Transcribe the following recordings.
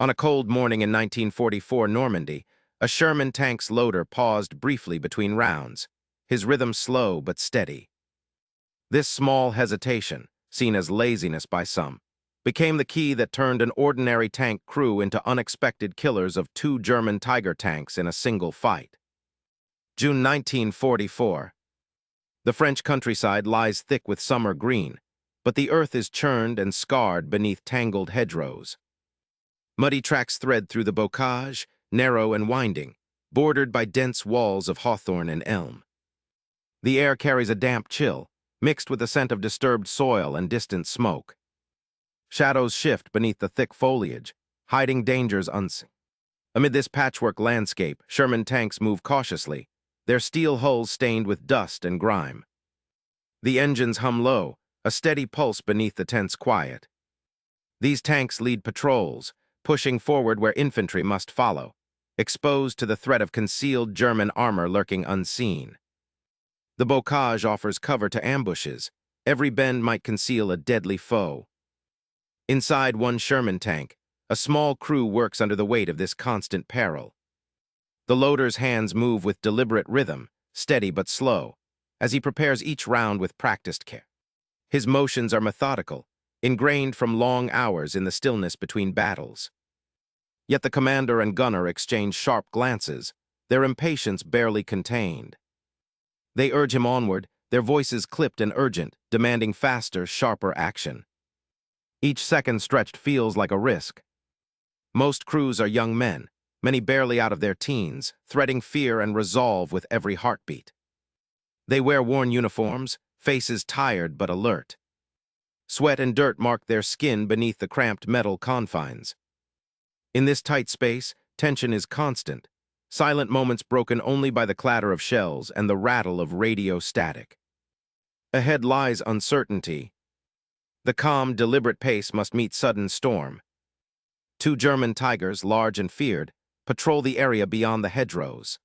On a cold morning in 1944 Normandy, a Sherman tank's loader paused briefly between rounds, his rhythm slow but steady. This small hesitation, seen as laziness by some, became the key that turned an ordinary tank crew into unexpected killers of two German Tiger tanks in a single fight. June 1944. The French countryside lies thick with summer green, but the earth is churned and scarred beneath tangled hedgerows. Muddy tracks thread through the bocage, narrow and winding, bordered by dense walls of hawthorn and elm. The air carries a damp chill, mixed with the scent of disturbed soil and distant smoke. Shadows shift beneath the thick foliage, hiding dangers unseen. Amid this patchwork landscape, Sherman tanks move cautiously, their steel hulls stained with dust and grime. The engines hum low, a steady pulse beneath the tense quiet. These tanks lead patrols, pushing forward where infantry must follow, exposed to the threat of concealed German armor lurking unseen. The bocage offers cover to ambushes. Every bend might conceal a deadly foe. Inside one Sherman tank, a small crew works under the weight of this constant peril. The loader's hands move with deliberate rhythm, steady but slow, as he prepares each round with practiced care. His motions are methodical, ingrained from long hours in the stillness between battles. Yet the commander and gunner exchange sharp glances, their impatience barely contained. They urge him onward, their voices clipped and urgent, demanding faster, sharper action. Each second stretched feels like a risk. Most crews are young men, many barely out of their teens, threading fear and resolve with every heartbeat. They wear worn uniforms, faces tired but alert. Sweat and dirt mark their skin beneath the cramped metal confines. In this tight space, tension is constant, silent moments broken only by the clatter of shells and the rattle of radio static. Ahead lies uncertainty. The calm, deliberate pace must meet sudden storm. Two German Tigers, large and feared, patrol the area beyond the hedgerows.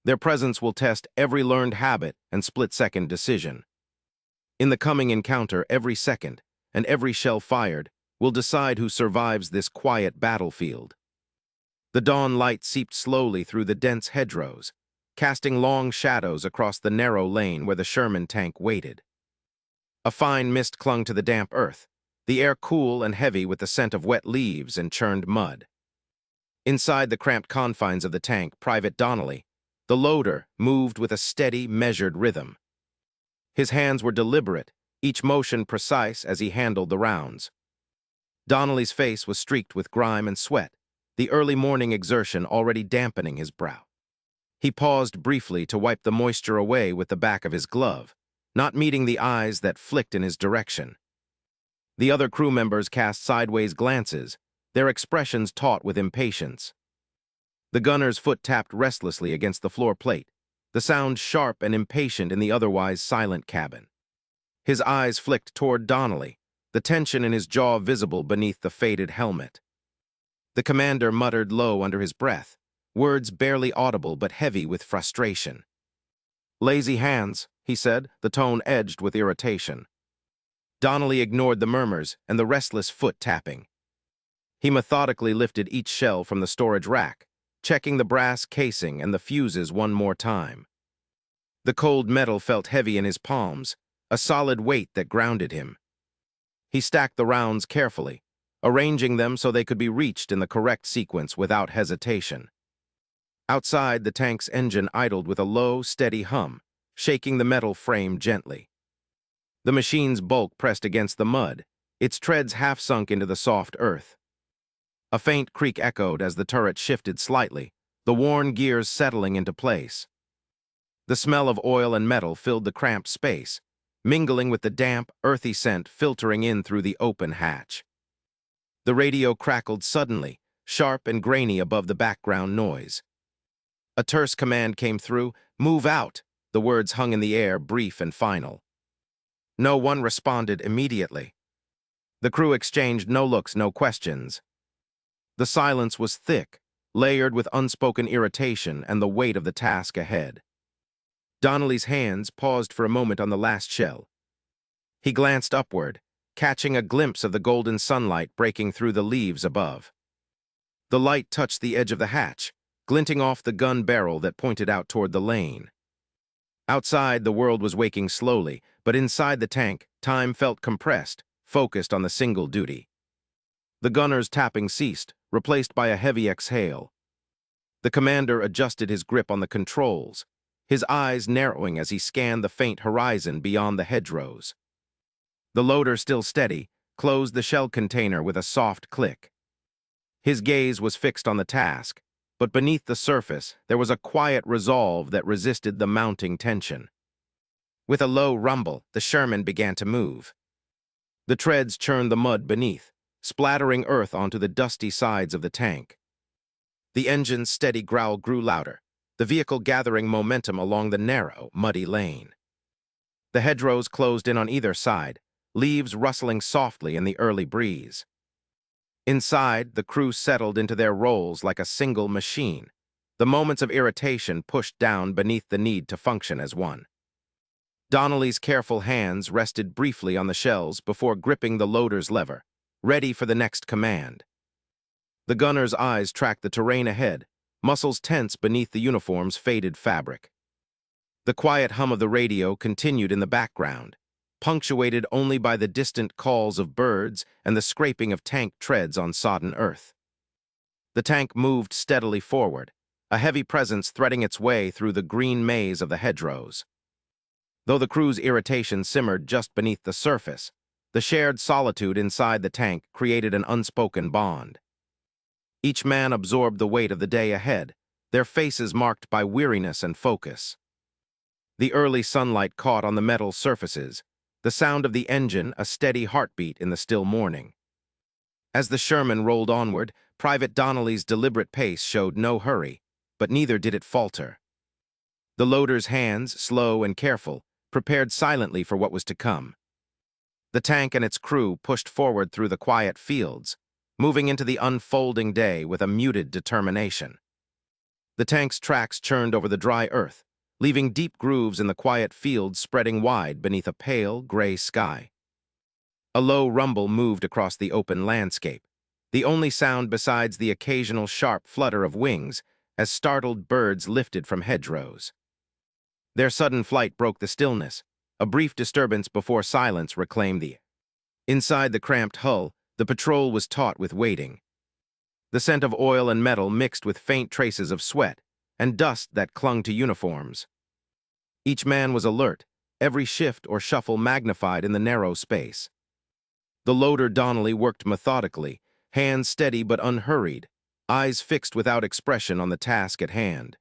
Their presence will test every learned habit and split-second decision. In the coming encounter, every second, and every shell fired, will decide who survives this quiet battlefield. The dawn light seeped slowly through the dense hedgerows, casting long shadows across the narrow lane where the Sherman tank waited. A fine mist clung to the damp earth, the air cool and heavy with the scent of wet leaves and churned mud. Inside the cramped confines of the tank, Private Donnelly, the loader, moved with a steady, measured rhythm. His hands were deliberate, each motion precise as he handled the rounds. Donnelly's face was streaked with grime and sweat, the early morning exertion already dampening his brow. He paused briefly to wipe the moisture away with the back of his glove, not meeting the eyes that flicked in his direction. The other crew members cast sideways glances, their expressions taut with impatience. The gunner's foot tapped restlessly against the floor plate, the sound sharp and impatient in the otherwise silent cabin. His eyes flicked toward Donnelly, the tension in his jaw visible beneath the faded helmet. The commander muttered low under his breath, words barely audible but heavy with frustration. "Lazy hands," he said, the tone edged with irritation. Donnelly ignored the murmurs and the restless foot tapping. He methodically lifted each shell from the storage rack, checking the brass casing and the fuses one more time. The cold metal felt heavy in his palms, a solid weight that grounded him. He stacked the rounds carefully, arranging them so they could be reached in the correct sequence without hesitation. Outside, the tank's engine idled with a low, steady hum, shaking the metal frame gently. The machine's bulk pressed against the mud, its treads half sunk into the soft earth. A faint creak echoed as the turret shifted slightly, the worn gears settling into place. The smell of oil and metal filled the cramped space, mingling with the damp, earthy scent filtering in through the open hatch. The radio crackled suddenly, sharp and grainy above the background noise. A terse command came through, "Move out!" The words hung in the air, brief and final. No one responded immediately. The crew exchanged no looks, no questions. The silence was thick, layered with unspoken irritation and the weight of the task ahead. Donnelly's hands paused for a moment on the last shell. He glanced upward, catching a glimpse of the golden sunlight breaking through the leaves above. The light touched the edge of the hatch, glinting off the gun barrel that pointed out toward the lane. Outside, the world was waking slowly, but inside the tank, time felt compressed, focused on the single duty. The gunner's tapping ceased, replaced by a heavy exhale. The commander adjusted his grip on the controls, his eyes narrowing as he scanned the faint horizon beyond the hedgerows. The loader, still steady, closed the shell container with a soft click. His gaze was fixed on the task, but beneath the surface there was a quiet resolve that resisted the mounting tension. With a low rumble, the Sherman began to move. The treads churned the mud beneath, splattering earth onto the dusty sides of the tank. The engine's steady growl grew louder, the vehicle gathering momentum along the narrow, muddy lane. The hedgerows closed in on either side, leaves rustling softly in the early breeze. Inside, the crew settled into their roles like a single machine, the moments of irritation pushed down beneath the need to function as one. Donnelly's careful hands rested briefly on the shells before gripping the loader's lever, ready for the next command. The gunner's eyes tracked the terrain ahead, muscles tense beneath the uniform's faded fabric. The quiet hum of the radio continued in the background, punctuated only by the distant calls of birds and the scraping of tank treads on sodden earth. The tank moved steadily forward, a heavy presence threading its way through the green maze of the hedgerows. Though the crew's irritation simmered just beneath the surface, the shared solitude inside the tank created an unspoken bond. Each man absorbed the weight of the day ahead, their faces marked by weariness and focus. The early sunlight caught on the metal surfaces, the sound of the engine a steady heartbeat in the still morning. As the Sherman rolled onward, Private Donnelly's deliberate pace showed no hurry, but neither did it falter. The loader's hands, slow and careful, prepared silently for what was to come. The tank and its crew pushed forward through the quiet fields, moving into the unfolding day with a muted determination. The tank's tracks churned over the dry earth, leaving deep grooves in the quiet fields spreading wide beneath a pale, gray sky. A low rumble moved across the open landscape, the only sound besides the occasional sharp flutter of wings as startled birds lifted from hedgerows. Their sudden flight broke the stillness, a brief disturbance before silence reclaimed the air. Inside the cramped hull, the patrol was taut with waiting. The scent of oil and metal mixed with faint traces of sweat and dust that clung to uniforms. Each man was alert, every shift or shuffle magnified in the narrow space. The loader Donnelly worked methodically, hands steady but unhurried, eyes fixed without expression on the task at hand.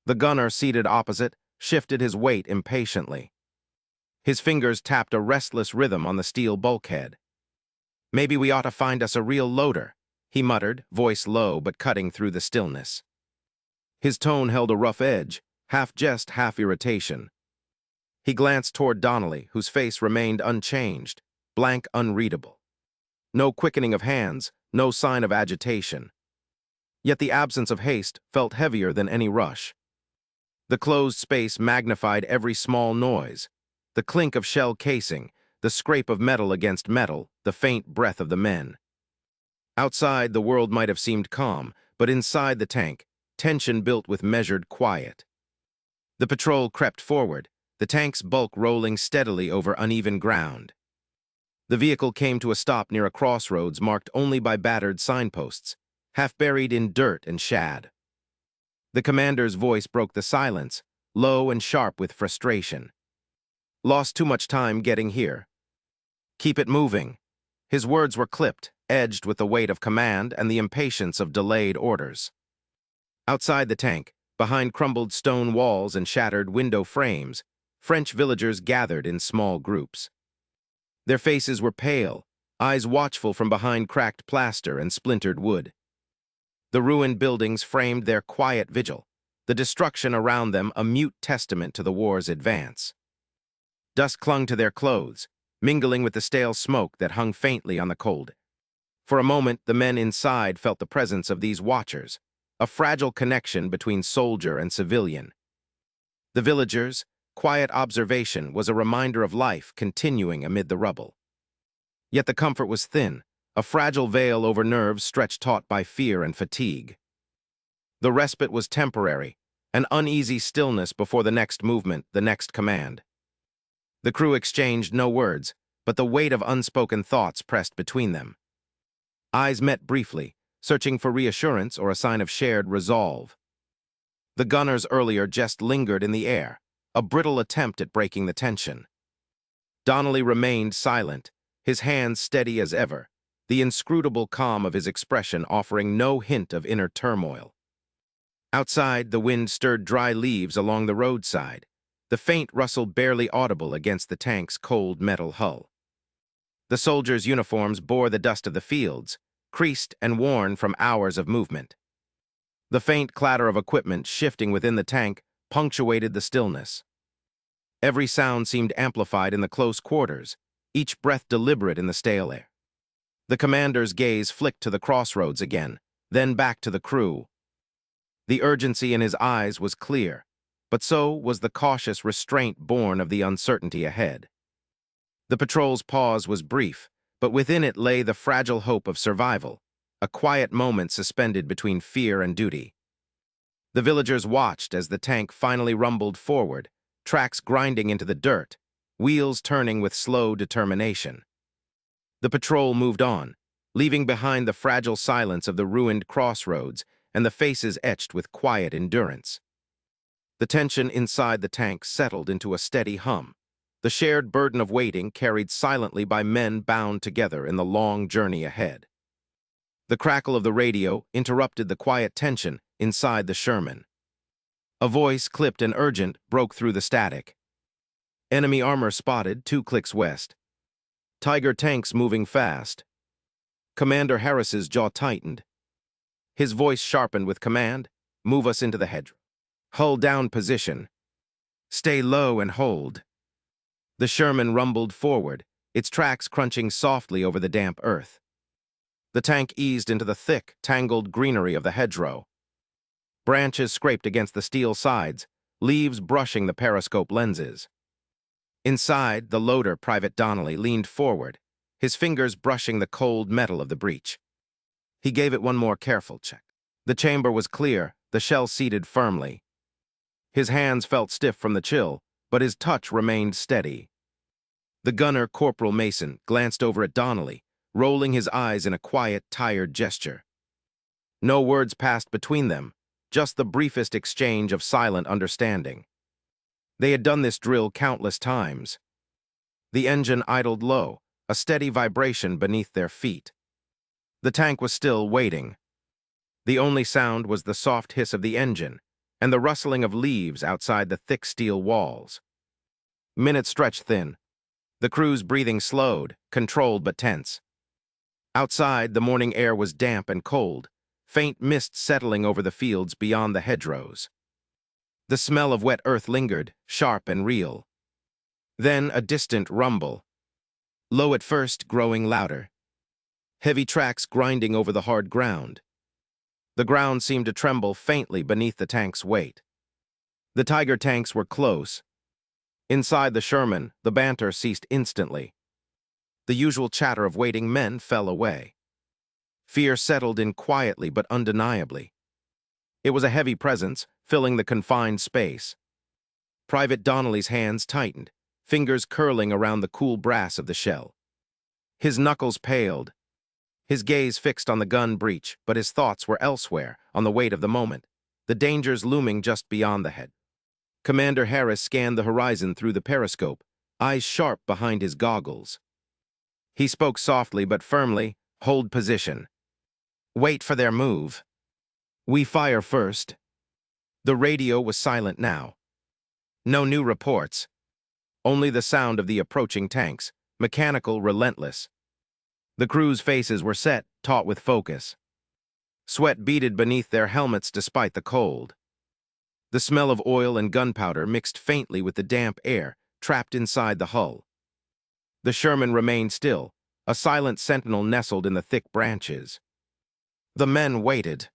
The gunner, seated opposite, shifted his weight impatiently. His fingers tapped a restless rhythm on the steel bulkhead. "Maybe we ought to find us a real loader," he muttered, voice low but cutting through the stillness. His tone held a rough edge, half jest, half irritation. He glanced toward Donnelly, whose face remained unchanged, blank, unreadable. No quickening of hands, no sign of agitation. Yet the absence of haste felt heavier than any rush. The closed space magnified every small noise, the clink of shell casing, the scrape of metal against metal, the faint breath of the men. Outside, the world might have seemed calm, but inside the tank, tension built with measured quiet. The patrol crept forward, the tank's bulk rolling steadily over uneven ground. The vehicle came to a stop near a crossroads marked only by battered signposts, half buried in dirt and shad. The commander's voice broke the silence, low and sharp with frustration. "Lost too much time getting here. Keep it moving." His words were clipped, edged with the weight of command and the impatience of delayed orders. Outside the tank, behind crumbled stone walls and shattered window frames, French villagers gathered in small groups. Their faces were pale, eyes watchful from behind cracked plaster and splintered wood. The ruined buildings framed their quiet vigil, the destruction around them a mute testament to the war's advance. Dust clung to their clothes, mingling with the stale smoke that hung faintly on the cold. For a moment, the men inside felt the presence of these watchers, a fragile connection between soldier and civilian. The villagers' quiet observation was a reminder of life continuing amid the rubble. Yet the comfort was thin, a fragile veil over nerves stretched taut by fear and fatigue. The respite was temporary, an uneasy stillness before the next movement, the next command. The crew exchanged no words, but the weight of unspoken thoughts pressed between them. Eyes met briefly, searching for reassurance or a sign of shared resolve. The gunner's earlier jest lingered in the air, a brittle attempt at breaking the tension. Donnelly remained silent, his hands steady as ever, the inscrutable calm of his expression offering no hint of inner turmoil. Outside, the wind stirred dry leaves along the roadside, the faint rustle barely audible against the tank's cold metal hull. The soldiers' uniforms bore the dust of the fields, creased and worn from hours of movement. The faint clatter of equipment shifting within the tank punctuated the stillness. Every sound seemed amplified in the close quarters, each breath deliberate in the stale air. The commander's gaze flicked to the crossroads again, then back to the crew. The urgency in his eyes was clear, but so was the cautious restraint born of the uncertainty ahead. The patrol's pause was brief, but within it lay the fragile hope of survival, a quiet moment suspended between fear and duty. The villagers watched as the tank finally rumbled forward, tracks grinding into the dirt, wheels turning with slow determination. The patrol moved on, leaving behind the fragile silence of the ruined crossroads and the faces etched with quiet endurance. The tension inside the tank settled into a steady hum, the shared burden of waiting carried silently by men bound together in the long journey ahead. The crackle of the radio interrupted the quiet tension inside the Sherman. A voice, clipped and urgent, broke through the static. Enemy armor spotted 2 clicks west. Tiger tanks moving fast. Commander Harris's jaw tightened. His voice sharpened with command, "Move us into the hedgerow. Hull down position. Stay low and hold." The Sherman rumbled forward, its tracks crunching softly over the damp earth. The tank eased into the thick, tangled greenery of the hedgerow. Branches scraped against the steel sides, leaves brushing the periscope lenses. Inside, the loader, Private Donnelly, leaned forward, his fingers brushing the cold metal of the breech. He gave it one more careful check. The chamber was clear, the shell seated firmly. His hands felt stiff from the chill, but his touch remained steady. The gunner, Corporal Mason, glanced over at Donnelly, rolling his eyes in a quiet, tired gesture. No words passed between them, just the briefest exchange of silent understanding. They had done this drill countless times. The engine idled low, a steady vibration beneath their feet. The tank was still waiting. The only sound was the soft hiss of the engine and the rustling of leaves outside the thick steel walls. Minutes stretched thin. The crew's breathing slowed, controlled but tense. Outside, the morning air was damp and cold, faint mist settling over the fields beyond the hedgerows. The smell of wet earth lingered, sharp and real. Then a distant rumble. Low at first, growing louder. Heavy tracks grinding over the hard ground. The ground seemed to tremble faintly beneath the tank's weight. The Tiger tanks were close. Inside the Sherman, the banter ceased instantly. The usual chatter of waiting men fell away. Fear settled in quietly but undeniably. It was a heavy presence, filling the confined space. Private Donnelly's hands tightened, fingers curling around the cool brass of the shell. His knuckles paled. His gaze fixed on the gun breech, but his thoughts were elsewhere, on the weight of the moment, the dangers looming just beyond the head. Commander Harris scanned the horizon through the periscope, eyes sharp behind his goggles. He spoke softly but firmly, "Hold position. Wait for their move. We fire first." The radio was silent now. No new reports. Only the sound of the approaching tanks, mechanical, relentless. The crew's faces were set, taut with focus. Sweat beaded beneath their helmets despite the cold. The smell of oil and gunpowder mixed faintly with the damp air trapped inside the hull. The Sherman remained still, a silent sentinel nestled in the thick branches. The men waited.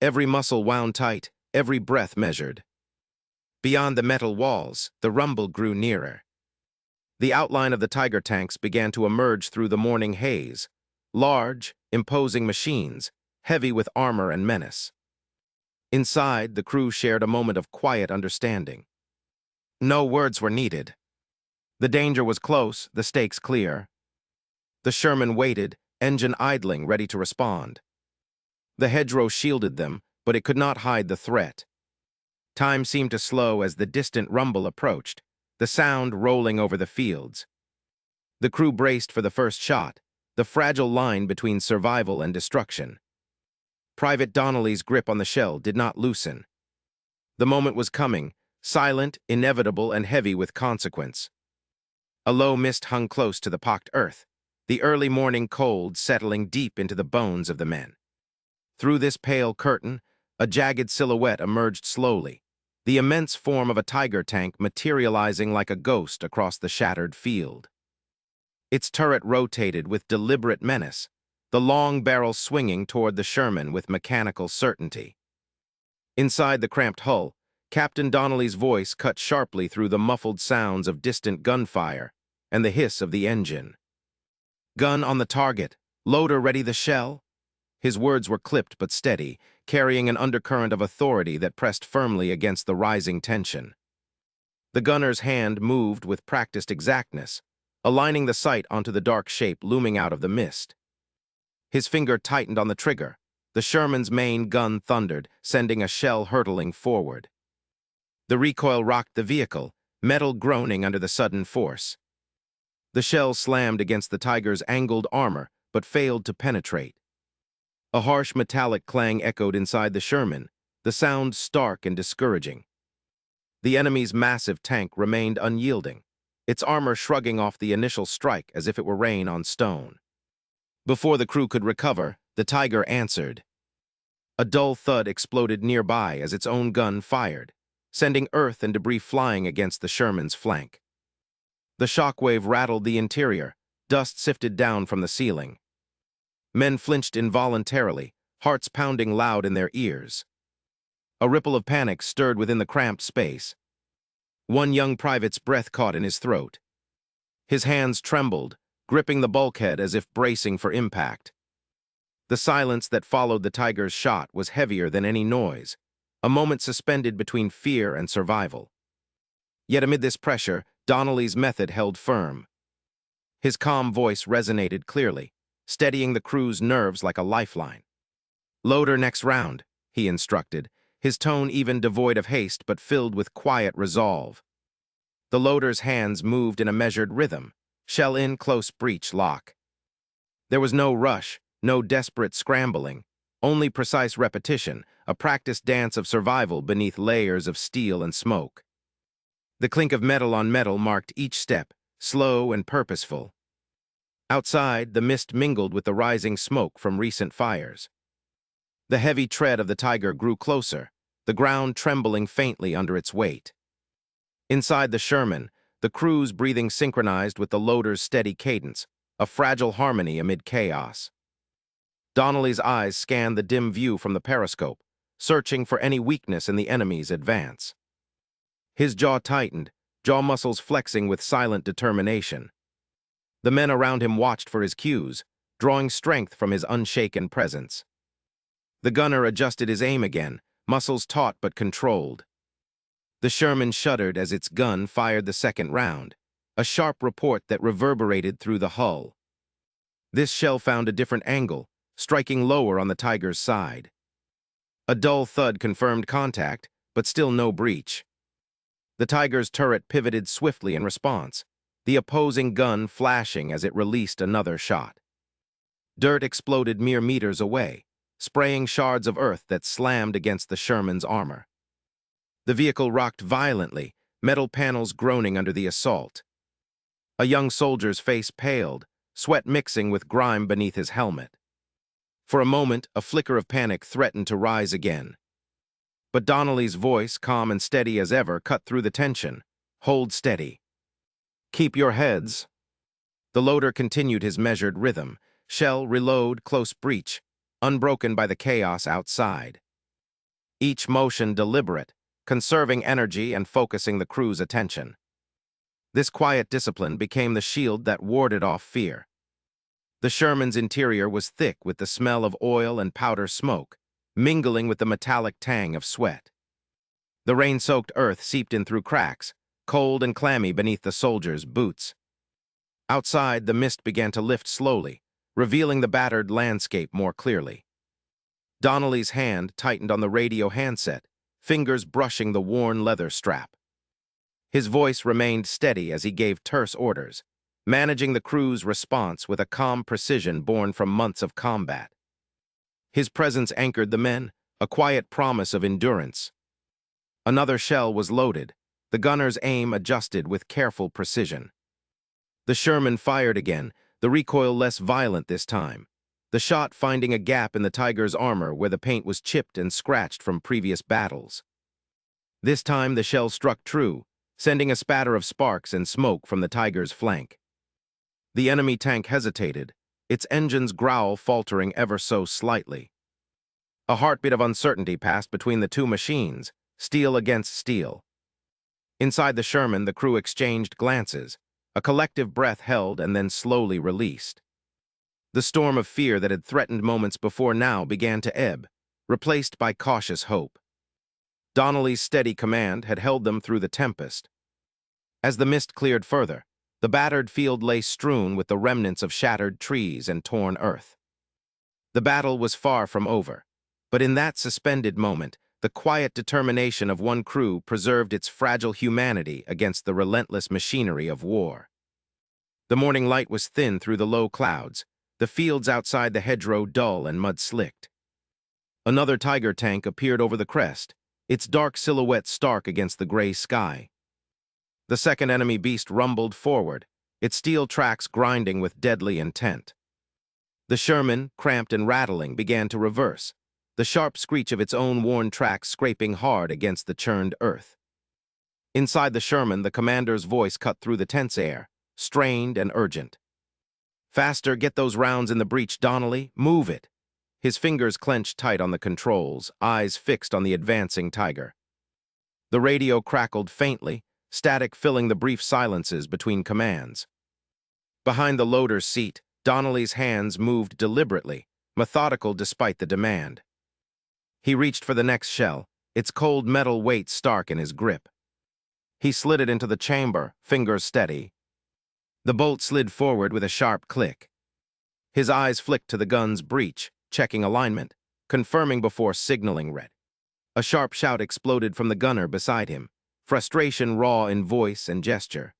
Every muscle wound tight, every breath measured. Beyond the metal walls, the rumble grew nearer. The outline of the Tiger tanks began to emerge through the morning haze, Large, imposing machines, heavy with armor and menace. Inside, the crew shared a moment of quiet understanding. No words were needed. The danger was close, the stakes clear. The Sherman waited, engine idling, ready to respond. The hedgerow shielded them, but it could not hide the threat. Time seemed to slow as the distant rumble approached, the sound rolling over the fields. The crew braced for the first shot, the fragile line between survival and destruction. Private Donnelly's grip on the shell did not loosen. The moment was coming, silent, inevitable, and heavy with consequence. A low mist hung close to the pocked earth, the early morning cold settling deep into the bones of the men. Through this pale curtain, a jagged silhouette emerged slowly, the immense form of a Tiger tank materializing like a ghost across the shattered field. Its turret rotated with deliberate menace, the long barrel swinging toward the Sherman with mechanical certainty. Inside the cramped hull, Captain Donnelly's voice cut sharply through the muffled sounds of distant gunfire and the hiss of the engine. "Gun on the target. Loader ready the shell?" His words were clipped but steady, carrying an undercurrent of authority that pressed firmly against the rising tension. The gunner's hand moved with practiced exactness, aligning the sight onto the dark shape looming out of the mist. His finger tightened on the trigger. The Sherman's main gun thundered, sending a shell hurtling forward. The recoil rocked the vehicle, metal groaning under the sudden force. The shell slammed against the Tiger's angled armor, but failed to penetrate. A harsh metallic clang echoed inside the Sherman, the sound stark and discouraging. The enemy's massive tank remained unyielding, its armor shrugging off the initial strike as if it were rain on stone. Before the crew could recover, the Tiger answered. A dull thud exploded nearby as its own gun fired, sending earth and debris flying against the Sherman's flank. The shockwave rattled the interior, dust sifted down from the ceiling. Men flinched involuntarily, hearts pounding loud in their ears. A ripple of panic stirred within the cramped space. One young private's breath caught in his throat. His hands trembled, gripping the bulkhead as if bracing for impact. The silence that followed the Tiger's shot was heavier than any noise, a moment suspended between fear and survival. Yet amid this pressure, Donnelly's method held firm. His calm voice resonated clearly, steadying the crew's nerves like a lifeline. "Loader next round," he instructed, his tone even devoid of haste but filled with quiet resolve. The loader's hands moved in a measured rhythm, shell in, close breech, lock. There was no rush, no desperate scrambling, only precise repetition, a practiced dance of survival beneath layers of steel and smoke. The clink of metal on metal marked each step, slow and purposeful. Outside, the mist mingled with the rising smoke from recent fires. The heavy tread of the Tiger grew closer, the ground trembling faintly under its weight. Inside the Sherman, the crew's breathing synchronized with the loader's steady cadence, a fragile harmony amid chaos. Donnelly's eyes scanned the dim view from the periscope, searching for any weakness in the enemy's advance. His jaw tightened, jaw muscles flexing with silent determination. The men around him watched for his cues, drawing strength from his unshaken presence. The gunner adjusted his aim again, muscles taut but controlled. The Sherman shuddered as its gun fired the second round, a sharp report that reverberated through the hull. This shell found a different angle, striking lower on the Tiger's side. A dull thud confirmed contact, but still no breach. The Tiger's turret pivoted swiftly in response, the opposing gun flashing as it released another shot. Dirt exploded mere meters away, spraying shards of earth that slammed against the Sherman's armor. The vehicle rocked violently, metal panels groaning under the assault. A young soldier's face paled, sweat mixing with grime beneath his helmet. For a moment, a flicker of panic threatened to rise again. But Donnelly's voice, calm and steady as ever, cut through the tension. "Hold steady. Keep your heads." The loader continued his measured rhythm, shell, reload, close breach, unbroken by the chaos outside. Each motion deliberate, conserving energy and focusing the crew's attention. This quiet discipline became the shield that warded off fear. The Sherman's interior was thick with the smell of oil and powder smoke, mingling with the metallic tang of sweat. The rain-soaked earth seeped in through cracks, cold and clammy beneath the soldiers' boots. Outside, the mist began to lift slowly, revealing the battered landscape more clearly. Donnelly's hand tightened on the radio handset, fingers brushing the worn leather strap. His voice remained steady as he gave terse orders, managing the crew's response with a calm precision born from months of combat. His presence anchored the men, a quiet promise of endurance. Another shell was loaded, the gunner's aim adjusted with careful precision. The Sherman fired again, the recoil less violent this time, the shot finding a gap in the Tiger's armor where the paint was chipped and scratched from previous battles. This time the shell struck true, sending a spatter of sparks and smoke from the Tiger's flank. The enemy tank hesitated, its engine's growl faltering ever so slightly. A heartbeat of uncertainty passed between the two machines, steel against steel. Inside the Sherman, the crew exchanged glances, a collective breath held and then slowly released. The storm of fear that had threatened moments before now began to ebb, replaced by cautious hope. Donnelly's steady command had held them through the tempest. As the mist cleared further, the battered field lay strewn with the remnants of shattered trees and torn earth. The battle was far from over, but in that suspended moment, the quiet determination of one crew preserved its fragile humanity against the relentless machinery of war. The morning light was thin through the low clouds, the fields outside the hedgerow dull and mud-slicked. Another Tiger tank appeared over the crest, its dark silhouette stark against the gray sky. The second enemy beast rumbled forward, its steel tracks grinding with deadly intent. The Sherman, cramped and rattling, began to reverse, the sharp screech of its own worn tracks scraping hard against the churned earth. Inside the Sherman, the commander's voice cut through the tense air, strained and urgent. "Faster, get those rounds in the breech, Donnelly, move it." His fingers clenched tight on the controls, eyes fixed on the advancing Tiger. The radio crackled faintly, static filling the brief silences between commands. Behind the loader's seat, Donnelly's hands moved deliberately, methodical despite the demand. He reached for the next shell, its cold metal weight stark in his grip. He slid it into the chamber, fingers steady. The bolt slid forward with a sharp click. His eyes flicked to the gun's breech, checking alignment, confirming before signaling red. A sharp shout exploded from the gunner beside him, frustration raw in voice and gesture.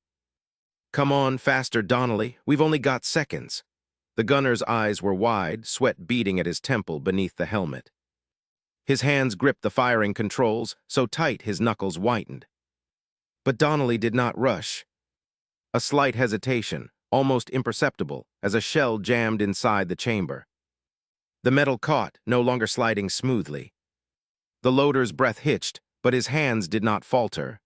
"Come on, faster, Donnelly, we've only got seconds." The gunner's eyes were wide, sweat beading at his temple beneath the helmet. His hands gripped the firing controls, so tight his knuckles whitened. But Donnelly did not rush. A slight hesitation, almost imperceptible, as a shell jammed inside the chamber. The metal caught, no longer sliding smoothly. The loader's breath hitched, but his hands did not falter.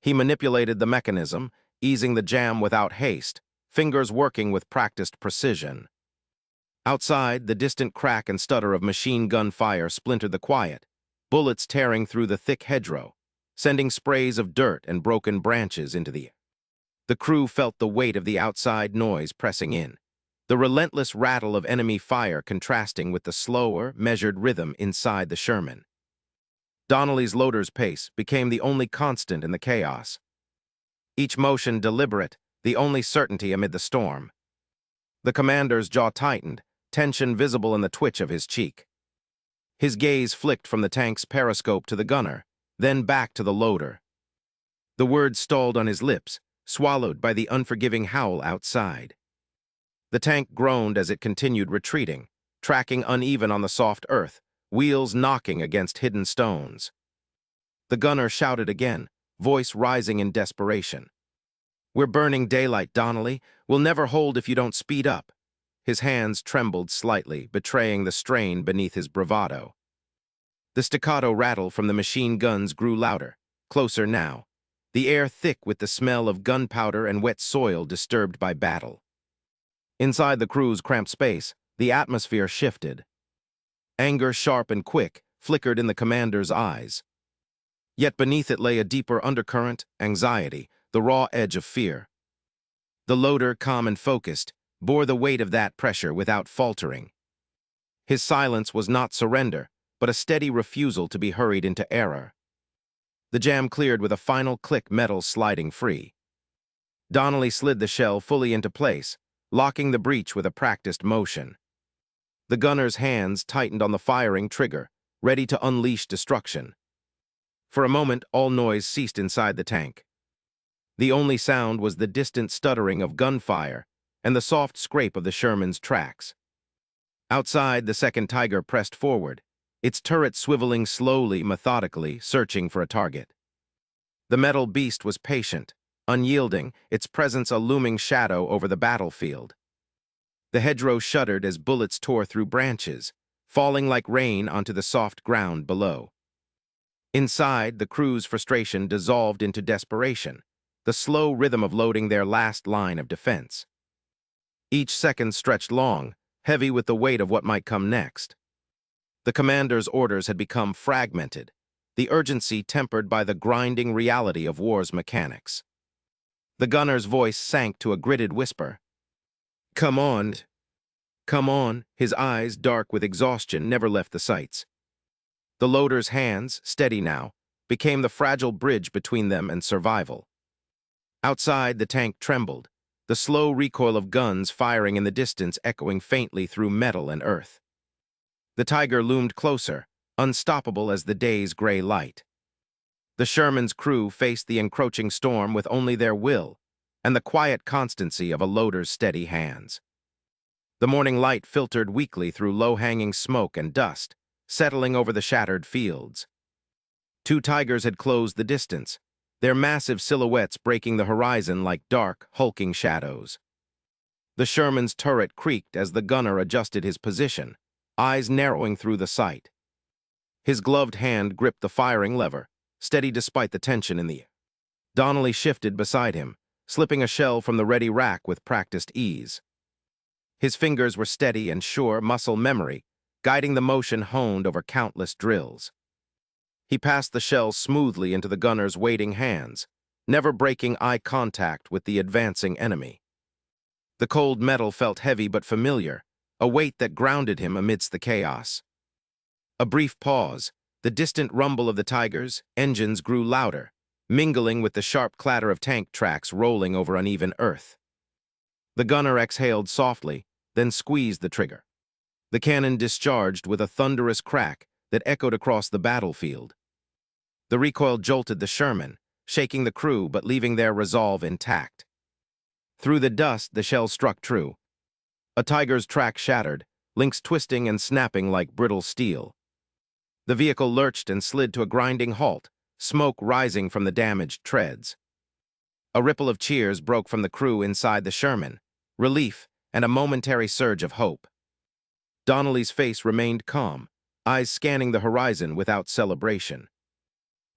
He manipulated the mechanism, easing the jam without haste, fingers working with practiced precision. Outside, the distant crack and stutter of machine gun fire splintered the quiet, bullets tearing through the thick hedgerow, sending sprays of dirt and broken branches into the air. The crew felt the weight of the outside noise pressing in, the relentless rattle of enemy fire contrasting with the slower, measured rhythm inside the Sherman. Donnelly's loader's pace became the only constant in the chaos. Each motion deliberate, the only certainty amid the storm. The commander's jaw tightened, tension visible in the twitch of his cheek. His gaze flicked from the tank's periscope to the gunner, then back to the loader. The words stalled on his lips, swallowed by the unforgiving howl outside. The tank groaned as it continued retreating, tracking uneven on the soft earth, wheels knocking against hidden stones. The gunner shouted again, voice rising in desperation. "We're burning daylight, Donnelly. We'll never hold if you don't speed up." His hands trembled slightly, betraying the strain beneath his bravado. The staccato rattle from the machine guns grew louder, closer now, the air thick with the smell of gunpowder and wet soil disturbed by battle. Inside the crew's cramped space, the atmosphere shifted. Anger, sharp and quick, flickered in the commander's eyes. Yet beneath it lay a deeper undercurrent, anxiety, the raw edge of fear. The loader, calm and focused, bore the weight of that pressure without faltering. His silence was not surrender, but a steady refusal to be hurried into error. The jam cleared with a final click, metal sliding free. Donnelly slid the shell fully into place, locking the breech with a practiced motion. The gunner's hands tightened on the firing trigger, ready to unleash destruction. For a moment, all noise ceased inside the tank. The only sound was the distant stuttering of gunfire and the soft scrape of the Sherman's tracks. Outside, the second Tiger pressed forward, its turret swiveling slowly, methodically, searching for a target. The metal beast was patient, unyielding, its presence a looming shadow over the battlefield. The hedgerow shuddered as bullets tore through branches, falling like rain onto the soft ground below. Inside, the crew's frustration dissolved into desperation, the slow rhythm of loading their last line of defense. Each second stretched long, heavy with the weight of what might come next. The commander's orders had become fragmented, the urgency tempered by the grinding reality of war's mechanics. The gunner's voice sank to a gritted whisper. "Come on. Come on." His eyes, dark with exhaustion, never left the sights. The loader's hands, steady now, became the fragile bridge between them and survival. Outside, the tank trembled, the slow recoil of guns firing in the distance echoing faintly through metal and earth. The Tiger loomed closer, unstoppable as the day's gray light. The Sherman's crew faced the encroaching storm with only their will and the quiet constancy of a loader's steady hands. The morning light filtered weakly through low-hanging smoke and dust, settling over the shattered fields. Two Tigers had closed the distance, their massive silhouettes breaking the horizon like dark, hulking shadows. The Sherman's turret creaked as the gunner adjusted his position, eyes narrowing through the sight. His gloved hand gripped the firing lever, steady despite the tension in the air. Donnelly shifted beside him, slipping a shell from the ready rack with practiced ease. His fingers were steady and sure, muscle memory, guiding the motion honed over countless drills. He passed the shell smoothly into the gunner's waiting hands, never breaking eye contact with the advancing enemy. The cold metal felt heavy but familiar, a weight that grounded him amidst the chaos. A brief pause, the distant rumble of the Tiger's engines grew louder, mingling with the sharp clatter of tank tracks rolling over uneven earth. The gunner exhaled softly, then squeezed the trigger. The cannon discharged with a thunderous crack that echoed across the battlefield. The recoil jolted the Sherman, shaking the crew but leaving their resolve intact. Through the dust, the shell struck true. A Tiger's track shattered, links twisting and snapping like brittle steel. The vehicle lurched and slid to a grinding halt, smoke rising from the damaged treads. A ripple of cheers broke from the crew inside the Sherman, relief and a momentary surge of hope. Donnelly's face remained calm, eyes scanning the horizon without celebration.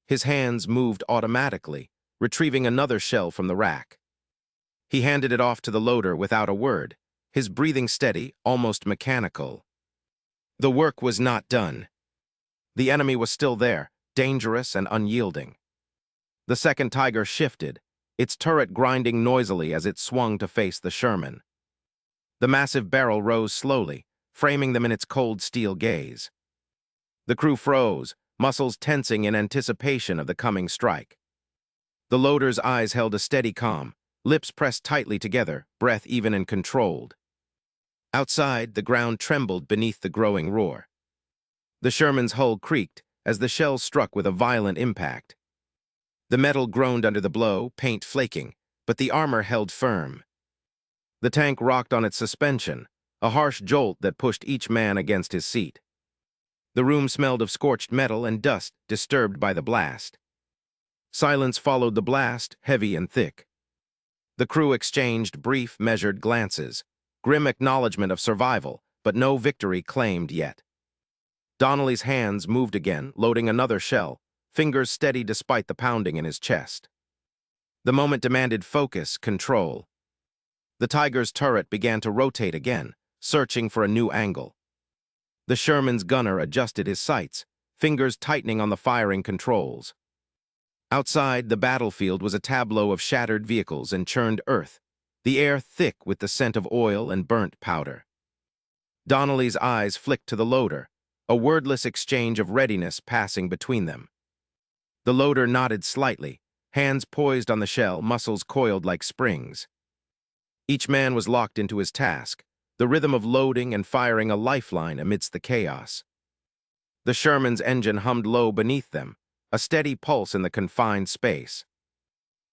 His hands moved automatically, retrieving another shell from the rack. He handed it off to the loader without a word, his breathing steady, almost mechanical. The work was not done. The enemy was still there, dangerous and unyielding. The second Tiger shifted, its turret grinding noisily as it swung to face the Sherman. The massive barrel rose slowly, framing them in its cold steel gaze. The crew froze, muscles tensing in anticipation of the coming strike. The loader's eyes held a steady calm, lips pressed tightly together, breath even and controlled. Outside, the ground trembled beneath the growing roar. The Sherman's hull creaked as the shell struck with a violent impact. The metal groaned under the blow, paint flaking, but the armor held firm. The tank rocked on its suspension, a harsh jolt that pushed each man against his seat. The room smelled of scorched metal and dust disturbed by the blast. Silence followed the blast, heavy and thick. The crew exchanged brief, measured glances, grim acknowledgement of survival, but no victory claimed yet. Donnelly's hands moved again, loading another shell, fingers steady despite the pounding in his chest. The moment demanded focus, control. The Tiger's turret began to rotate again, searching for a new angle. The Sherman's gunner adjusted his sights, fingers tightening on the firing controls. Outside, the battlefield was a tableau of shattered vehicles and churned earth, the air thick with the scent of oil and burnt powder. Donnelly's eyes flicked to the loader, a wordless exchange of readiness passing between them. The loader nodded slightly, hands poised on the shell, muscles coiled like springs. Each man was locked into his task, the rhythm of loading and firing a lifeline amidst the chaos. The Sherman's engine hummed low beneath them, a steady pulse in the confined space.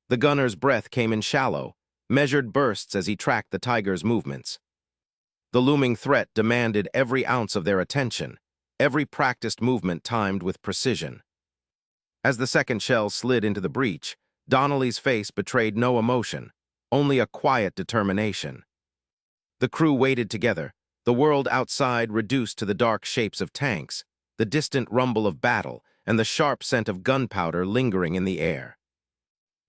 The gunner's breath came in shallow, measured bursts as he tracked the Tiger's movements. The looming threat demanded every ounce of their attention, every practiced movement timed with precision. As the second shell slid into the breach, Donnelly's face betrayed no emotion, only a quiet determination. The crew waited together, the world outside reduced to the dark shapes of tanks, the distant rumble of battle, and the sharp scent of gunpowder lingering in the air.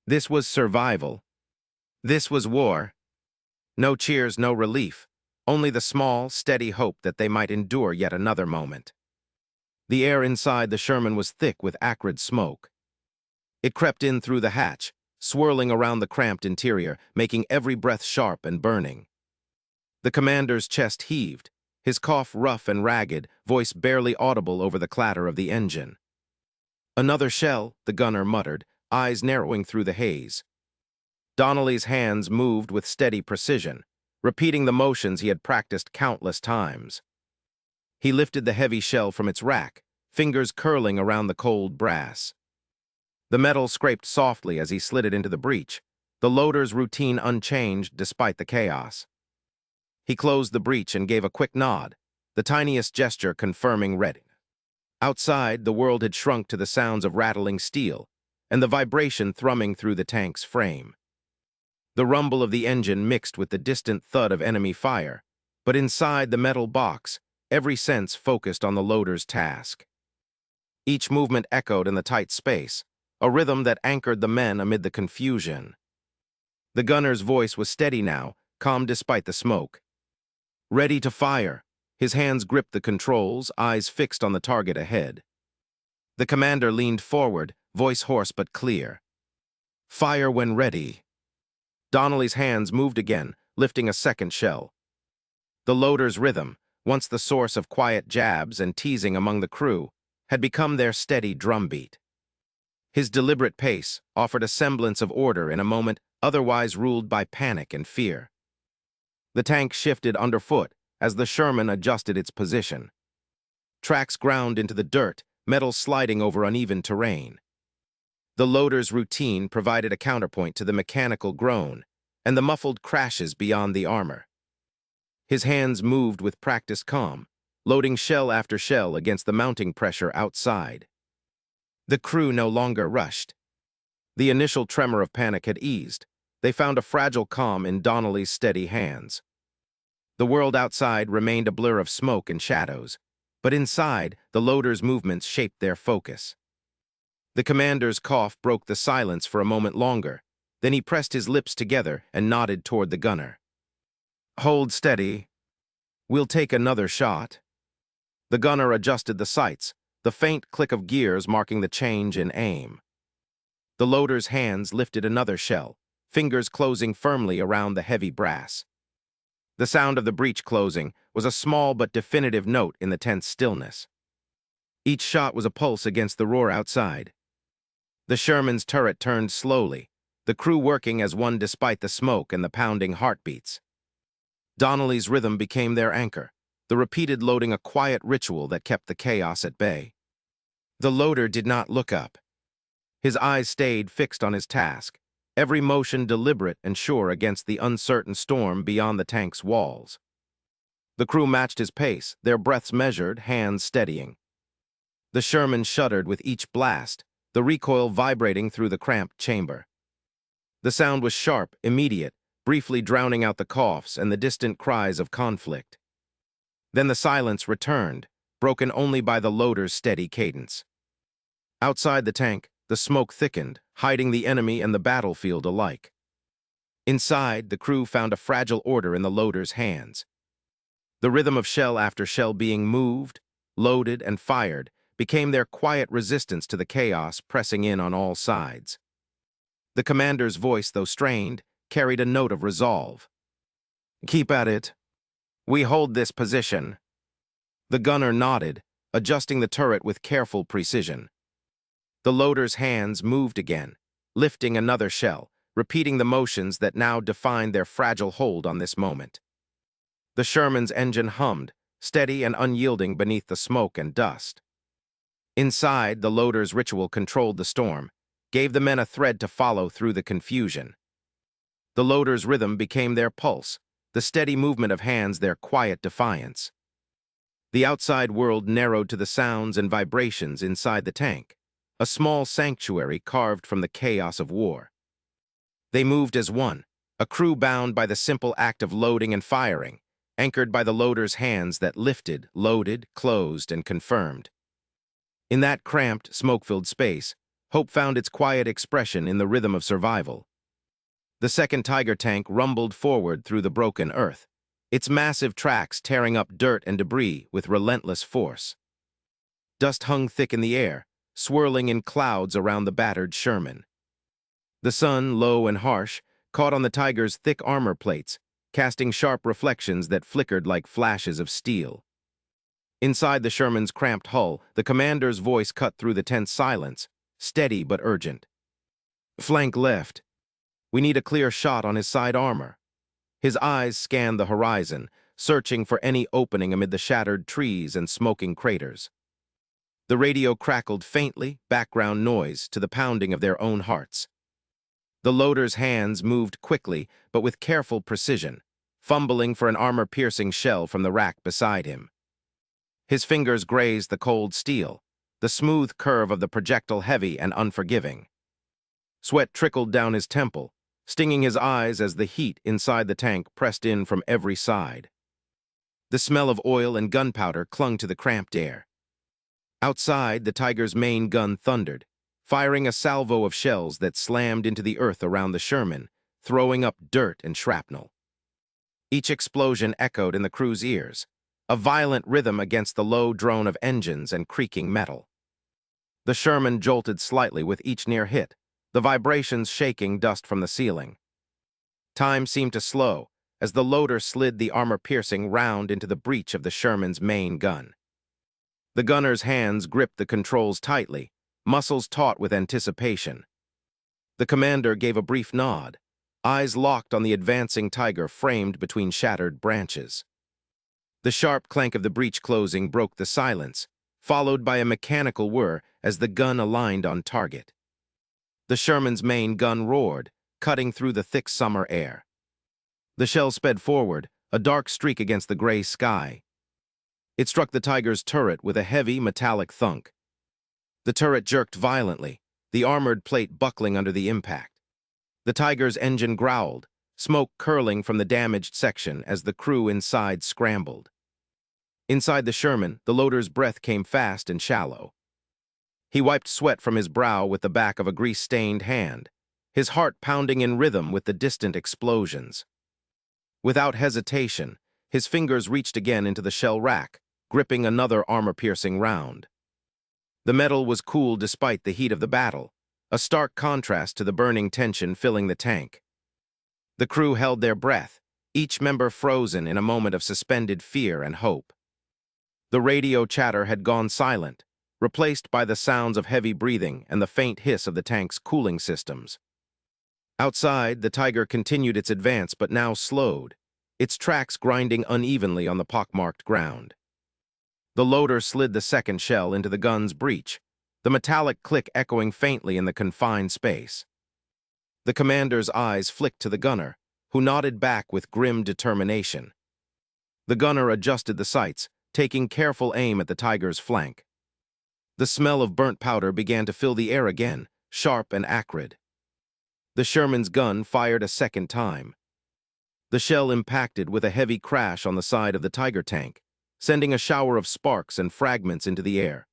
This was survival. This was war. No cheers, no relief, only the small, steady hope that they might endure yet another moment. The air inside the Sherman was thick with acrid smoke. It crept in through the hatch, swirling around the cramped interior, making every breath sharp and burning. The commander's chest heaved, his cough rough and ragged, voice barely audible over the clatter of the engine. "Another shell," the gunner muttered, eyes narrowing through the haze. Donnelly's hands moved with steady precision, repeating the motions he had practiced countless times. He lifted the heavy shell from its rack, fingers curling around the cold brass. The metal scraped softly as he slid it into the breech, the loader's routine unchanged despite the chaos. He closed the breech and gave a quick nod, the tiniest gesture confirming readiness. Outside, the world had shrunk to the sounds of rattling steel and the vibration thrumming through the tank's frame. The rumble of the engine mixed with the distant thud of enemy fire, but inside the metal box, every sense focused on the loader's task. Each movement echoed in the tight space, a rhythm that anchored the men amid the confusion. The gunner's voice was steady now, calm despite the smoke. Ready to fire, his hands gripped the controls, eyes fixed on the target ahead. The commander leaned forward, voice hoarse but clear. "Fire when ready." Donnelly's hands moved again, lifting a second shell. The loader's rhythm, once the source of quiet jabs and teasing among the crew, had become their steady drumbeat. His deliberate pace offered a semblance of order in a moment otherwise ruled by panic and fear. The tank shifted underfoot as the Sherman adjusted its position. Tracks ground into the dirt, metal sliding over uneven terrain. The loader's routine provided a counterpoint to the mechanical groan and the muffled crashes beyond the armor. His hands moved with practiced calm, loading shell after shell against the mounting pressure outside. The crew no longer rushed. The initial tremor of panic had eased. They found a fragile calm in Donnelly's steady hands. The world outside remained a blur of smoke and shadows, but inside, the loader's movements shaped their focus. The commander's cough broke the silence for a moment longer, then he pressed his lips together and nodded toward the gunner. "Hold steady. We'll take another shot." The gunner adjusted the sights, the faint click of gears marking the change in aim. The loader's hands lifted another shell, fingers closing firmly around the heavy brass. The sound of the breech closing was a small but definitive note in the tense stillness. Each shot was a pulse against the roar outside. The Sherman's turret turned slowly, the crew working as one despite the smoke and the pounding heartbeats. Donnelly's rhythm became their anchor, the repeated loading a quiet ritual that kept the chaos at bay. The loader did not look up. His eyes stayed fixed on his task, every motion deliberate and sure against the uncertain storm beyond the tank's walls. The crew matched his pace, their breaths measured, hands steadying. The Sherman shuddered with each blast, the recoil vibrating through the cramped chamber. The sound was sharp, immediate, briefly drowning out the coughs and the distant cries of conflict. Then the silence returned, broken only by the loader's steady cadence. Outside the tank, the smoke thickened, hiding the enemy and the battlefield alike. Inside, the crew found a fragile order in the loader's hands. The rhythm of shell after shell being moved, loaded, and fired became their quiet resistance to the chaos pressing in on all sides. The commander's voice, though strained, carried a note of resolve. "Keep at it. We hold this position." The gunner nodded, adjusting the turret with careful precision. The loader's hands moved again, lifting another shell, repeating the motions that now defined their fragile hold on this moment. The Sherman's engine hummed, steady and unyielding beneath the smoke and dust. Inside, the loader's ritual controlled the storm, gave the men a thread to follow through the confusion. The loader's rhythm became their pulse, the steady movement of hands their quiet defiance. The outside world narrowed to the sounds and vibrations inside the tank, a small sanctuary carved from the chaos of war. They moved as one, a crew bound by the simple act of loading and firing, anchored by the loader's hands that lifted, loaded, closed, and confirmed. In that cramped, smoke-filled space, hope found its quiet expression in the rhythm of survival. The second Tiger tank rumbled forward through the broken earth, its massive tracks tearing up dirt and debris with relentless force. Dust hung thick in the air, swirling in clouds around the battered Sherman. The sun, low and harsh, caught on the Tiger's thick armor plates, casting sharp reflections that flickered like flashes of steel. Inside the Sherman's cramped hull, the commander's voice cut through the tense silence, steady but urgent. "Flank left. We need a clear shot on his side armor." His eyes scanned the horizon, searching for any opening amid the shattered trees and smoking craters. The radio crackled faintly, background noise to the pounding of their own hearts. The loader's hands moved quickly, but with careful precision, fumbling for an armor-piercing shell from the rack beside him. His fingers grazed the cold steel, the smooth curve of the projectile heavy and unforgiving. Sweat trickled down his temple, stinging his eyes as the heat inside the tank pressed in from every side. The smell of oil and gunpowder clung to the cramped air. Outside, the Tiger's main gun thundered, firing a salvo of shells that slammed into the earth around the Sherman, throwing up dirt and shrapnel. Each explosion echoed in the crew's ears, a violent rhythm against the low drone of engines and creaking metal. The Sherman jolted slightly with each near hit, the vibrations shaking dust from the ceiling. Time seemed to slow as the loader slid the armor-piercing round into the breech of the Sherman's main gun. The gunner's hands gripped the controls tightly, muscles taut with anticipation. The commander gave a brief nod, eyes locked on the advancing Tiger framed between shattered branches. The sharp clank of the breech closing broke the silence, followed by a mechanical whir as the gun aligned on target. The Sherman's main gun roared, cutting through the thick summer air. The shell sped forward, a dark streak against the gray sky. It struck the Tiger's turret with a heavy, metallic thunk. The turret jerked violently, the armored plate buckling under the impact. The Tiger's engine growled, smoke curling from the damaged section as the crew inside scrambled. Inside the Sherman, the loader's breath came fast and shallow. He wiped sweat from his brow with the back of a grease-stained hand, his heart pounding in rhythm with the distant explosions. Without hesitation, his fingers reached again into the shell rack, gripping another armor-piercing round. The metal was cool despite the heat of the battle, a stark contrast to the burning tension filling the tank. The crew held their breath, each member frozen in a moment of suspended fear and hope. The radio chatter had gone silent, replaced by the sounds of heavy breathing and the faint hiss of the tank's cooling systems. Outside, the Tiger continued its advance but now slowed, its tracks grinding unevenly on the pockmarked ground. The loader slid the second shell into the gun's breech, the metallic click echoing faintly in the confined space. The commander's eyes flicked to the gunner, who nodded back with grim determination. The gunner adjusted the sights, taking careful aim at the Tiger's flank. The smell of burnt powder began to fill the air again, sharp and acrid. The Sherman's gun fired a second time. The shell impacted with a heavy crash on the side of the Tiger tank, sending a shower of sparks and fragments into the air.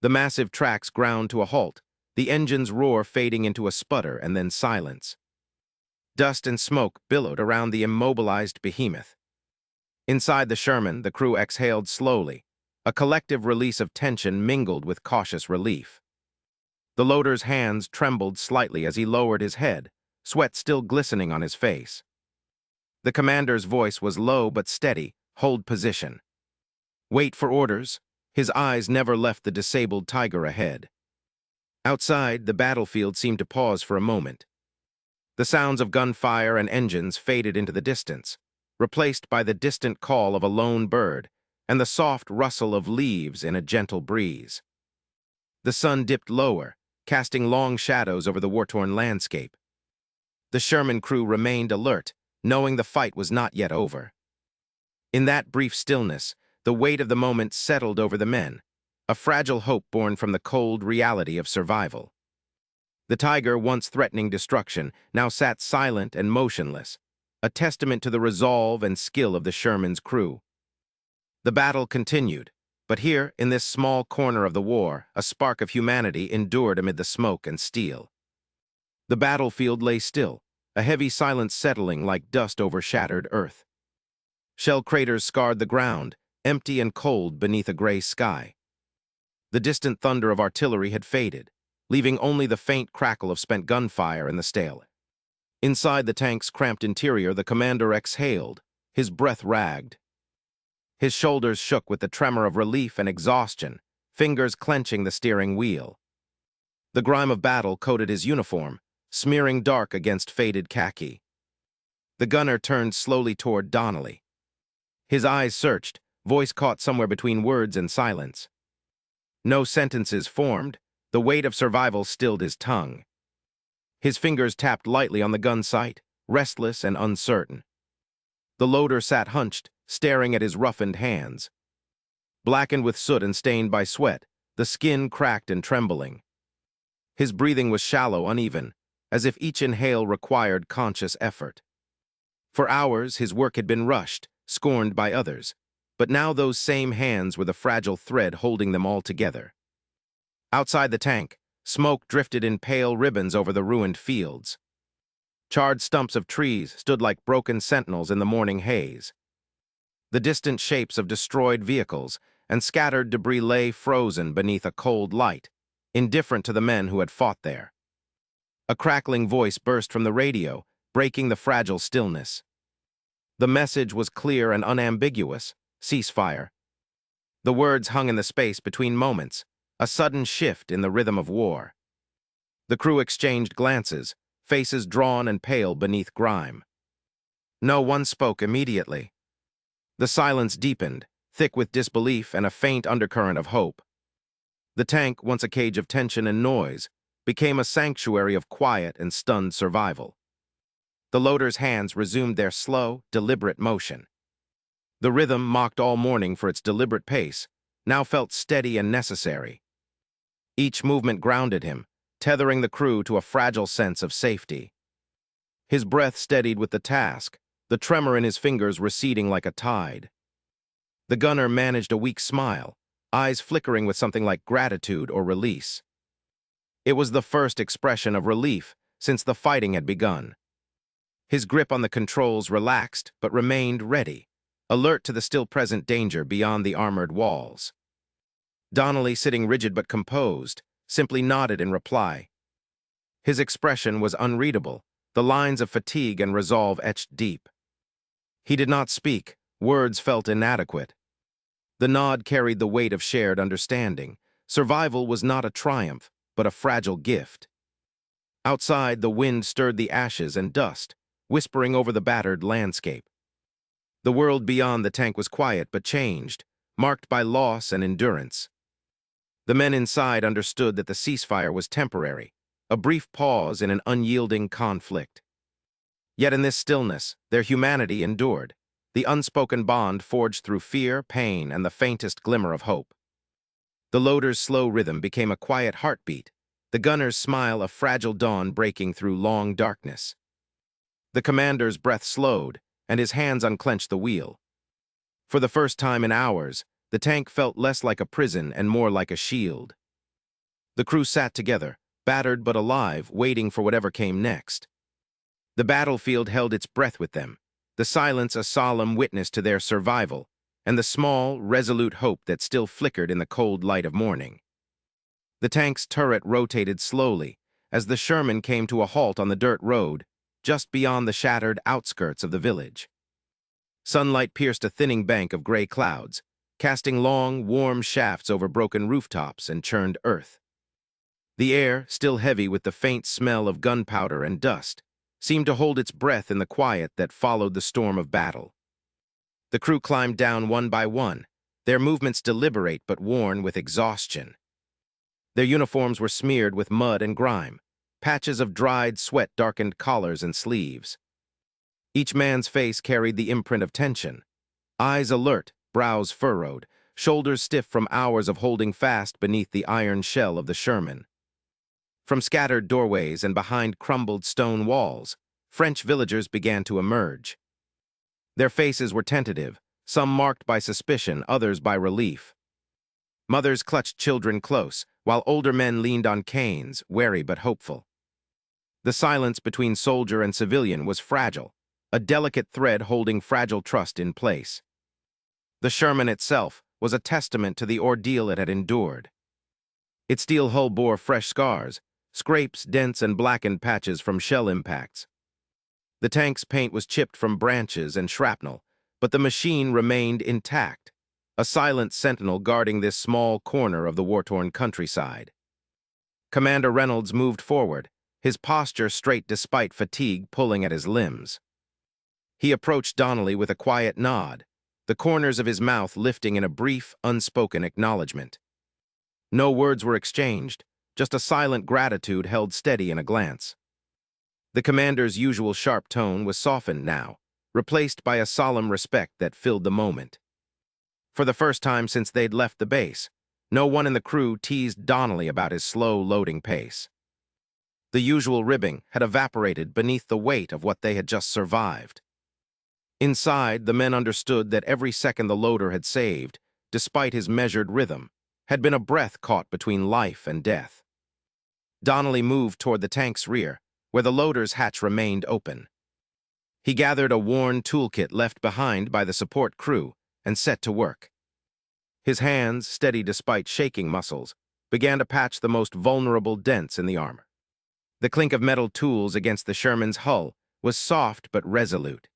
The massive tracks ground to a halt, the engine's roar fading into a sputter and then silence. Dust and smoke billowed around the immobilized behemoth. Inside the Sherman, the crew exhaled slowly, a collective release of tension mingled with cautious relief. The loader's hands trembled slightly as he lowered his head, sweat still glistening on his face. The commander's voice was low but steady. Hold position. Wait for orders. His eyes never left the disabled tiger ahead. Outside, the battlefield seemed to pause for a moment. The sounds of gunfire and engines faded into the distance, replaced by the distant call of a lone bird and the soft rustle of leaves in a gentle breeze. The sun dipped lower, casting long shadows over the war-torn landscape. The Sherman crew remained alert, knowing the fight was not yet over. In that brief stillness, the weight of the moment settled over the men, a fragile hope born from the cold reality of survival. The tiger, once threatening destruction, now sat silent and motionless, a testament to the resolve and skill of the Sherman's crew. The battle continued, but here, in this small corner of the war, a spark of humanity endured amid the smoke and steel. The battlefield lay still, a heavy silence settling like dust over shattered earth. Shell craters scarred the ground, empty and cold beneath a gray sky. The distant thunder of artillery had faded, leaving only the faint crackle of spent gunfire in the stale. Inside the tank's cramped interior, the commander exhaled, his breath ragged. His shoulders shook with the tremor of relief and exhaustion, fingers clenching the steering wheel. The grime of battle coated his uniform, smearing dark against faded khaki. The gunner turned slowly toward Donnelly. His eyes searched, voice caught somewhere between words and silence. No sentences formed, the weight of survival stilled his tongue. His fingers tapped lightly on the gun sight, restless and uncertain. The loader sat hunched, staring at his roughened hands. Blackened with soot and stained by sweat, the skin cracked and trembling. His breathing was shallow, uneven, as if each inhale required conscious effort. For hours, his work had been rushed, scorned by others, but now those same hands were the fragile thread holding them all together. Outside the tank, smoke drifted in pale ribbons over the ruined fields. Charred stumps of trees stood like broken sentinels in the morning haze. The distant shapes of destroyed vehicles and scattered debris lay frozen beneath a cold light, indifferent to the men who had fought there. A crackling voice burst from the radio, breaking the fragile stillness. The message was clear and unambiguous: ceasefire. The words hung in the space between moments, a sudden shift in the rhythm of war. The crew exchanged glances, faces drawn and pale beneath grime. No one spoke immediately. The silence deepened, thick with disbelief and a faint undercurrent of hope. The tank, once a cage of tension and noise, became a sanctuary of quiet and stunned survival. The loader's hands resumed their slow, deliberate motion. The rhythm, mocked all morning for its deliberate pace, now felt steady and necessary. Each movement grounded him, tethering the crew to a fragile sense of safety. His breath steadied with the task, the tremor in his fingers receding like a tide. The gunner managed a weak smile, eyes flickering with something like gratitude or release. It was the first expression of relief since the fighting had begun. His grip on the controls relaxed but remained ready, alert to the still-present danger beyond the armored walls. Donnelly, sitting rigid but composed, simply nodded in reply. His expression was unreadable, the lines of fatigue and resolve etched deep. He did not speak, words felt inadequate. The nod carried the weight of shared understanding. Survival was not a triumph, but a fragile gift. Outside, the wind stirred the ashes and dust, whispering over the battered landscape. The world beyond the tank was quiet but changed, marked by loss and endurance. The men inside understood that the ceasefire was temporary, a brief pause in an unyielding conflict. Yet in this stillness, their humanity endured, the unspoken bond forged through fear, pain, and the faintest glimmer of hope. The loader's slow rhythm became a quiet heartbeat, the gunner's smile a fragile dawn breaking through long darkness. The commander's breath slowed, and his hands unclenched the wheel. For the first time in hours, the tank felt less like a prison and more like a shield. The crew sat together, battered but alive, waiting for whatever came next. The battlefield held its breath with them, the silence a solemn witness to their survival, and the small, resolute hope that still flickered in the cold light of morning. The tank's turret rotated slowly as the Sherman came to a halt on the dirt road, just beyond the shattered outskirts of the village. Sunlight pierced a thinning bank of gray clouds, casting long, warm shafts over broken rooftops and churned earth. The air, still heavy with the faint smell of gunpowder and dust, seemed to hold its breath in the quiet that followed the storm of battle. The crew climbed down one by one, their movements deliberate but worn with exhaustion. Their uniforms were smeared with mud and grime. Patches of dried sweat darkened collars and sleeves. Each man's face carried the imprint of tension. Eyes alert, brows furrowed, shoulders stiff from hours of holding fast beneath the iron shell of the Sherman. From scattered doorways and behind crumbled stone walls, French villagers began to emerge. Their faces were tentative, some marked by suspicion, others by relief. Mothers clutched children close, while older men leaned on canes, wary but hopeful. The silence between soldier and civilian was fragile, a delicate thread holding fragile trust in place. The Sherman itself was a testament to the ordeal it had endured. Its steel hull bore fresh scars, scrapes, dents, and blackened patches from shell impacts. The tank's paint was chipped from branches and shrapnel, but the machine remained intact, a silent sentinel guarding this small corner of the war-torn countryside. Commander Reynolds moved forward, his posture straight despite fatigue pulling at his limbs. He approached Donnelly with a quiet nod, the corners of his mouth lifting in a brief, unspoken acknowledgement. No words were exchanged, just a silent gratitude held steady in a glance. The commander's usual sharp tone was softened now, replaced by a solemn respect that filled the moment. For the first time since they'd left the base, no one in the crew teased Donnelly about his slow loading pace. The usual ribbing had evaporated beneath the weight of what they had just survived. Inside, the men understood that every second the loader had saved, despite his measured rhythm, had been a breath caught between life and death. Donnelly moved toward the tank's rear, where the loader's hatch remained open. He gathered a worn toolkit left behind by the support crew and set to work. His hands, steady despite shaking muscles, began to patch the most vulnerable dents in the armor. The clink of metal tools against the Sherman's hull was soft but resolute.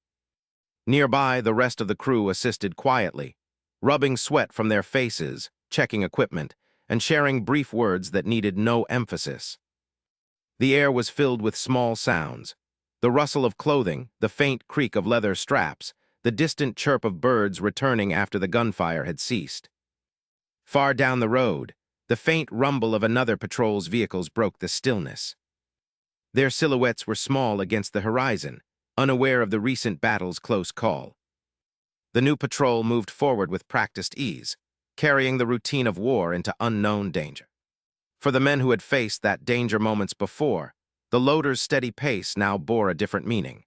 Nearby, the rest of the crew assisted quietly, rubbing sweat from their faces, checking equipment, and sharing brief words that needed no emphasis. The air was filled with small sounds, the rustle of clothing, the faint creak of leather straps, the distant chirp of birds returning after the gunfire had ceased. Far down the road, the faint rumble of another patrol's vehicles broke the stillness. Their silhouettes were small against the horizon, unaware of the recent battle's close call. The new patrol moved forward with practiced ease, carrying the routine of war into unknown danger. For the men who had faced that danger moments before, the loader's steady pace now bore a different meaning.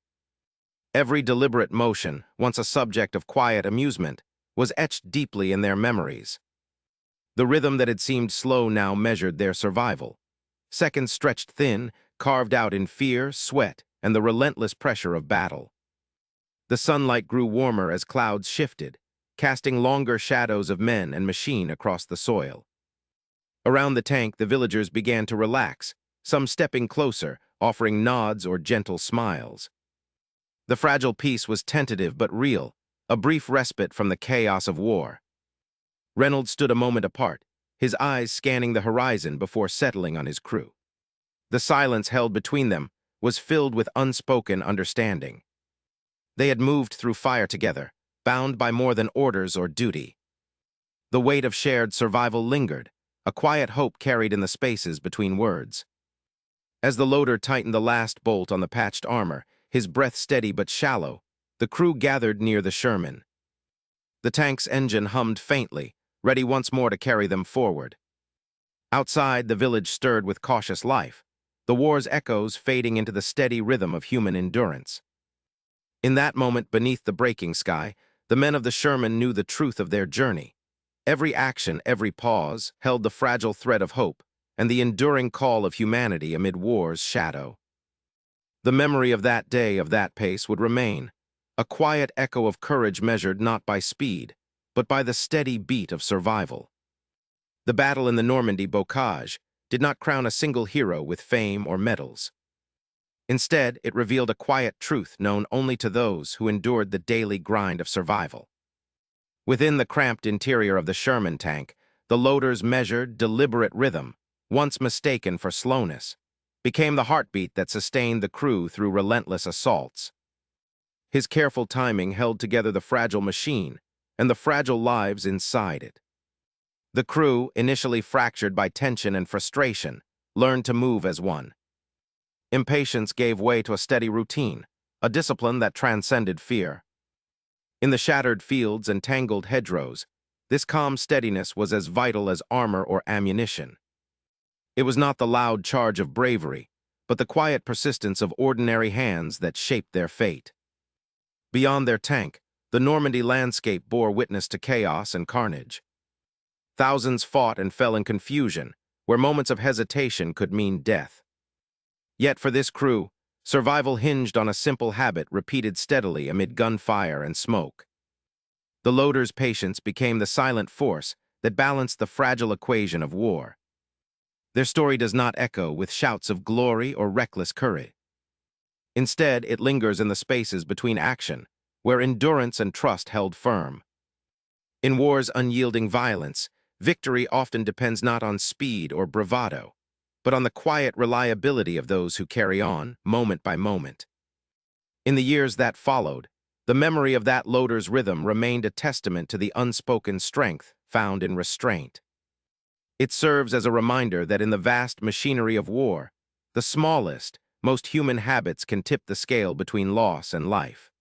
Every deliberate motion, once a subject of quiet amusement, was etched deeply in their memories. The rhythm that had seemed slow now measured their survival. Seconds stretched thin, carved out in fear, sweat, and the relentless pressure of battle. The sunlight grew warmer as clouds shifted, casting longer shadows of men and machine across the soil. Around the tank, the villagers began to relax, some stepping closer, offering nods or gentle smiles. The fragile peace was tentative but real, a brief respite from the chaos of war. Reynolds stood a moment apart, his eyes scanning the horizon before settling on his crew. The silence held between them was filled with unspoken understanding. They had moved through fire together, bound by more than orders or duty. The weight of shared survival lingered, a quiet hope carried in the spaces between words. As the loader tightened the last bolt on the patched armor, his breath steady but shallow, the crew gathered near the Sherman. The tank's engine hummed faintly, ready once more to carry them forward. Outside, the village stirred with cautious life, the war's echoes fading into the steady rhythm of human endurance. In that moment beneath the breaking sky, the men of the Sherman knew the truth of their journey. Every action, every pause, held the fragile thread of hope and the enduring call of humanity amid war's shadow. The memory of that day, of that pace, would remain, a quiet echo of courage measured not by speed, but by the steady beat of survival. The battle in the Normandy bocage did not crown a single hero with fame or medals. Instead, it revealed a quiet truth known only to those who endured the daily grind of survival. Within the cramped interior of the Sherman tank, the loader's measured, deliberate rhythm, once mistaken for slowness, became the heartbeat that sustained the crew through relentless assaults. His careful timing held together the fragile machine and the fragile lives inside it. The crew, initially fractured by tension and frustration, learned to move as one. Impatience gave way to a steady routine, a discipline that transcended fear. In the shattered fields and tangled hedgerows, this calm steadiness was as vital as armor or ammunition. It was not the loud charge of bravery, but the quiet persistence of ordinary hands that shaped their fate. Beyond their tank, the Normandy landscape bore witness to chaos and carnage. Thousands fought and fell in confusion, where moments of hesitation could mean death. Yet for this crew, survival hinged on a simple habit repeated steadily amid gunfire and smoke. The loader's patience became the silent force that balanced the fragile equation of war. Their story does not echo with shouts of glory or reckless courage. Instead, it lingers in the spaces between action, where endurance and trust held firm. In war's unyielding violence, victory often depends not on speed or bravado, but on the quiet reliability of those who carry on, moment by moment. In the years that followed, the memory of that loader's rhythm remained a testament to the unspoken strength found in restraint. It serves as a reminder that in the vast machinery of war, the smallest, most human habits can tip the scale between loss and life.